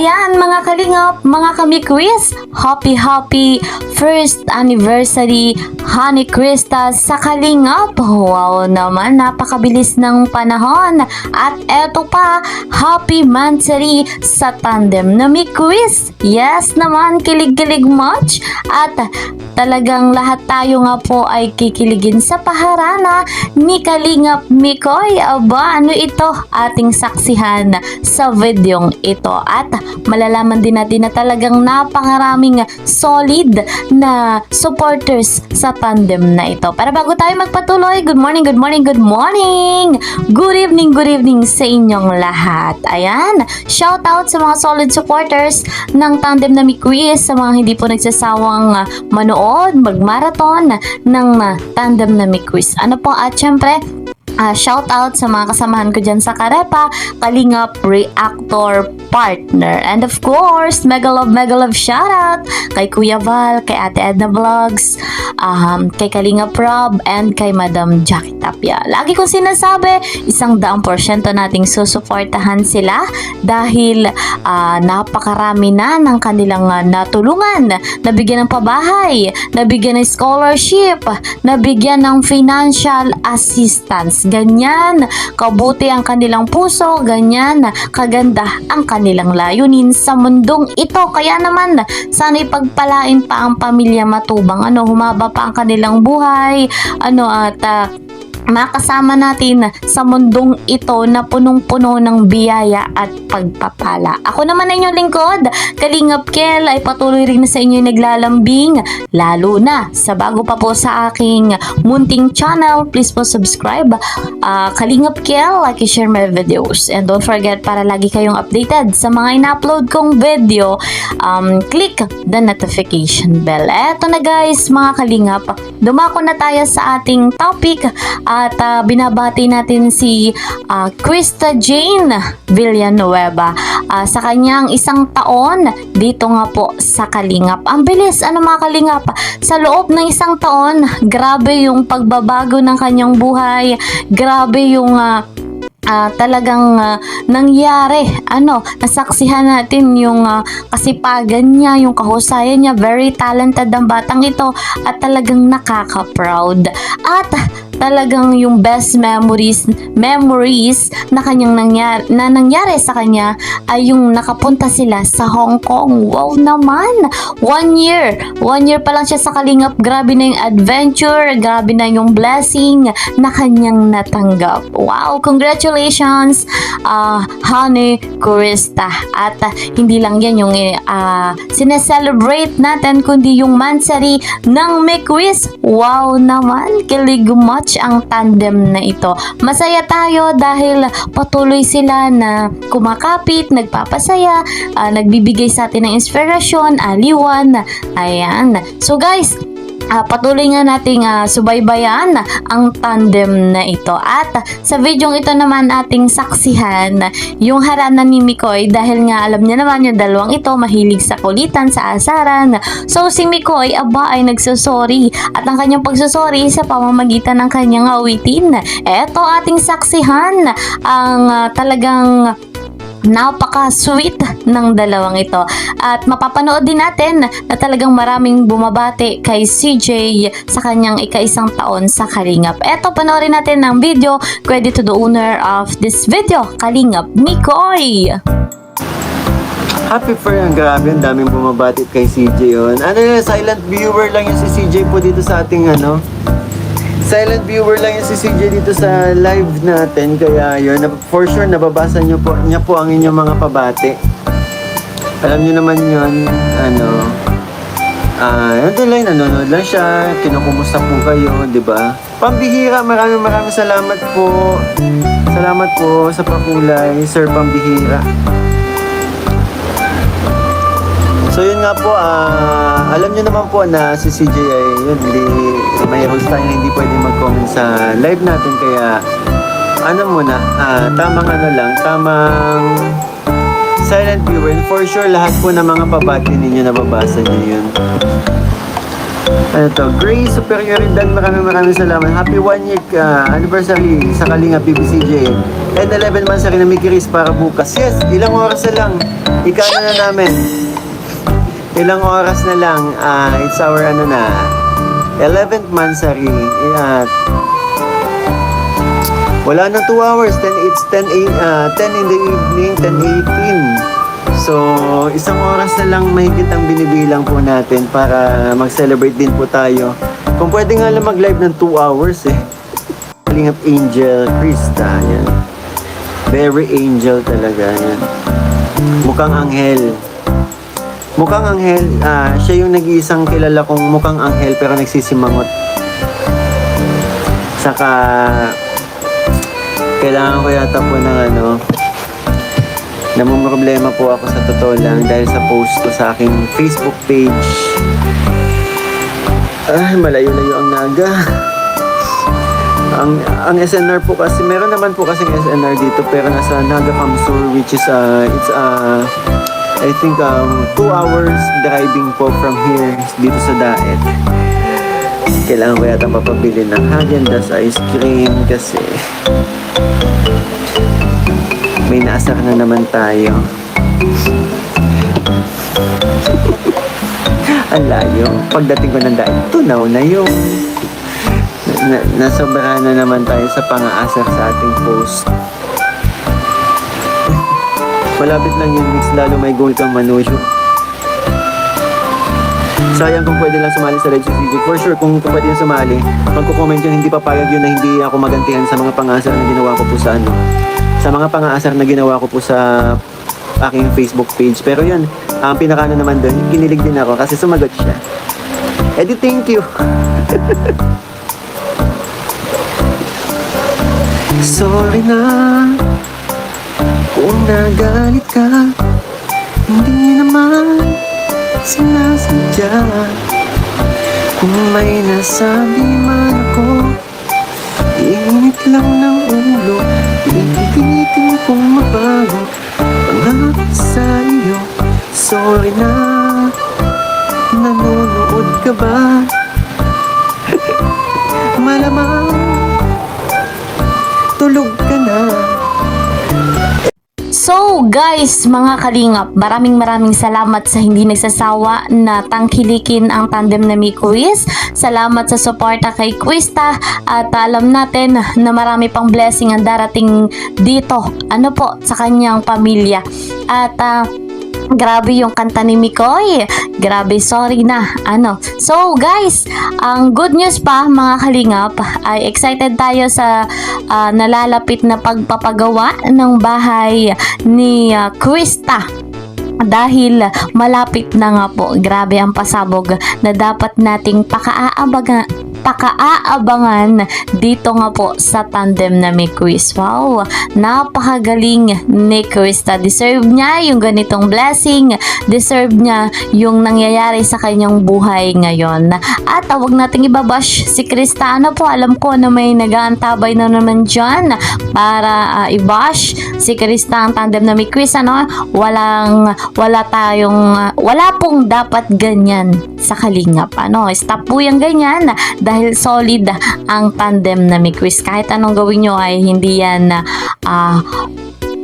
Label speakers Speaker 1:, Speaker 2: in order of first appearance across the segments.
Speaker 1: Ayan mga kalingap, mga kami-quiz, happy first anniversary Honey Krista sa Kalingap. Wow naman, napakabilis ng panahon. At eto pa, happy monthsary sa tandem na mi-quiz. Yes naman, kilig-kilig much. At talagang lahat tayo nga po ay kikiligin sa paharana ni Kalingap Mikoy. Aba, ano ito? Ating saksihan sa videong ito. At malalaman din natin na talagang napakaraming solid na supporters sa tandem na ito. Para bago tayo magpatuloy, good morning sa inyong lahat. Ayan, shout out sa mga solid supporters ng tandem na mi-quiz, sa mga hindi po nagsasawang manood, mag-marathon ng tandem na mi-quiz. Ano po, at syempre, shout out sa mga kasamahan ko dyan sa Karepa, Kalingap Reactor Partner. And of course, mega love shout out kay Kuya Val, kay Ate Edna Vlogs, kay Kalingap Rob, and kay Madam Jackie Tapia. Lagi kong sinasabi, 100% nating susuportahan sila dahil napakarami na ng kanilang natulungan, nabigyan ng pabahay, nabigyan ng scholarship, nabigyan ng financial assistance. Ganyan kabuti ang kanilang puso, ganyan kaganda ang kanilang layunin sa mundong ito. Kaya naman, sana ipagpalain pa ang pamilya Matubang, humaba pa ang kanilang buhay, at makasama natin sa mundong ito na punong-puno ng biyaya at pagpapala. Ako naman ay inyong lingkod, Kalingap Kel, ay patuloy rin na sa inyo naglalambing, lalo na sa bago pa po sa aking munting channel. Please po subscribe, Kalingap Kel, like and share my videos, and don't forget, para lagi kayong updated sa mga ina-upload kong video, click the notification bell. Eto na guys, mga Kalingap, dumako na tayo sa ating topic. At binabati natin si Krista Jane Villanueva sa kanyang 1 taon dito nga po sa Kalingap. Ang bilis, mga Kalingap, sa loob ng 1 taon, grabe yung pagbabago ng kanyang buhay, grabe yung talagang nangyari, nasaksihan natin yung kasipagan niya, yung kahusayan niya. Very talented ang batang ito at talagang nakaka-proud. At talagang yung best memories na nangyari sa kanya ay yung nakapunta sila sa Hong Kong. Wow naman, 1 year pa lang siya sa Kalingap. Grabe na yung adventure, grabe na yung blessing na kanyang natanggap. Wow, congratulations, Honey Krista. At hindi lang yan yung sineselebrate natin, kundi yung monthsary ng mi-quiz. Wow naman, kilig much ang tandem na ito. Masaya tayo dahil patuloy sila na kumakapit, nagpapasaya, nagbibigay sa atin ng inspirasyon, aliwan. Ayan. So guys, patuloy nga nating subaybayan ang tandem na ito. At sa videong ito naman ating saksihan yung harana ni Mikoy, dahil nga alam niya naman yung dalawang ito mahilig sa kulitan, sa asaran. So si Mikoy ay nagsusorry, at ang kanyang pagsusorry sa pamamagitan ng kanyang awitin. Eto ating saksihan ang talagang napaka-sweet ng dalawang ito. At mapapanood din natin na talagang maraming bumabati kay CJ sa kanyang 1 taon sa Kalingap. Eto, panoorin natin ang video. Credit to the owner of this video, Kalingap Mikoy.
Speaker 2: Happy for yan, grabe, ang daming bumabati kay CJ yun. Silent viewer lang yung si CJ po dito sa ating silent viewer lang yung si CJ dito sa live natin, kaya yun, for sure nababasa niya po ang inyong mga pabati. Alam niyo naman yun, nanonood lang siya, kinukumusta po kayo, di ba? Pambihira, maraming salamat po. Salamat po sa pakulay, Sir Pambihira. So yun nga po, alam nyo naman po na si CJ ay may host tayo, hindi pwede mag-comment sa live natin, kaya tamang silent viewer. And for sure, lahat po ng mga pabati ninyo nababasa nyo yun. Grace Superioridad, maraming salamat. Happy 1 year anniversary sa Kalingap BBCJ. and 11 months na ni Chris para bukas. Yes, ilang oras na lang. Ikano na namin. Ilang oras na lang. It's our 11th monthsary. Wala nang 2 hours. It's 10 in the evening, 10:18. So, isang oras na lang mahigit ang binibilang po natin para mag-celebrate din po tayo. Kung pwede nga lang mag-live ng 2 hours Kalingap Angel Krista, yan. Very angel talaga, yan. Mukhang anghel. Mukhang anghel, siya yung nag-iisang kilala kong mukhang anghel pero nagsisimangot. Saka, kailangan ko yata po ng namumroblema po ako sa totoo lang dahil sa post ko sa aking Facebook page. Malayo-layo ang naga. Ang SNR po kasi, meron naman po kasing SNR dito pero nasa Naga Kamsur, which is I think 2 hours driving po from here dito sa Daet. Kailangan ko yata papabili ng Häagen-Dazs ice cream kasi may naasar na naman tayo. Ang layo. Pagdating ko ng Daet, tunaw na yung nasobra na naman tayo sa pang-aasar sa ating post. Malapit lang yun, mix, lalo may goal kang manusyo. Sayang kung pwede lang sumali sa live si CJ. For sure, kung pwede lang sumali, magko-comment yun, hindi papayag yun na hindi ako magantihan sa mga pang-aasar na ginawa ko po sa mga pang-aasar na ginawa ko po sa aking Facebook page. Pero yun, ang pinakano naman doon, kinilig din ako kasi sumagot siya. Eddie, thank you. Sorry na kung nagalit ka, hindi naman sinasadya. Kung may nasabi man ako, init lang ng ulo, pipilitin kong mabago pangako sa iyo. Sorry na, nanonood ka ba? Malamang tulog ka na.
Speaker 1: So guys, mga kalingap, maraming salamat sa hindi nagsasawa na tangkilikin ang tandem na Quiz. Salamat sa suporta kay Krista at alam natin na marami pang blessing ang darating dito sa kanyang pamilya. At grabe yung kanta ni Mikoy. Grabe, sorry na. So guys, ang good news pa mga kalingap ay excited tayo sa nalalapit na pagpapagawa ng bahay ni Krista. Dahil malapit na nga po, grabe ang pasabog na dapat nating pakaabangan dito nga po sa tandem na Quiz. Wow, napakagaling ni Krista. Deserve niya yung ganitong blessing. Deserve niya yung nangyayari sa kanyang buhay ngayon. At wag nating ibabash si Krista. Alam ko na may nag-aantabay na naman dyan para i-bash si Krista ang tandem na Quiz. Wala pong dapat ganyan sa kalingap. Stop po yung ganyan dahil solid ang tandem na Quiz. Kahit anong gawin nyo ay hindi yan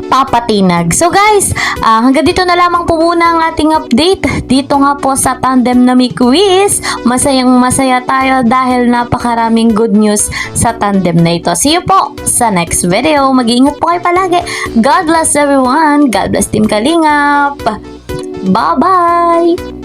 Speaker 1: papatinag. So guys, hanggang dito na lamang po muna ang ating update dito nga po sa tandem na Quiz. Masaya tayo dahil napakaraming good news sa tandem na ito. See you po sa next video. Mag-iingat po kayo palagi. God bless everyone. God bless Team Kalingap. Bye-bye!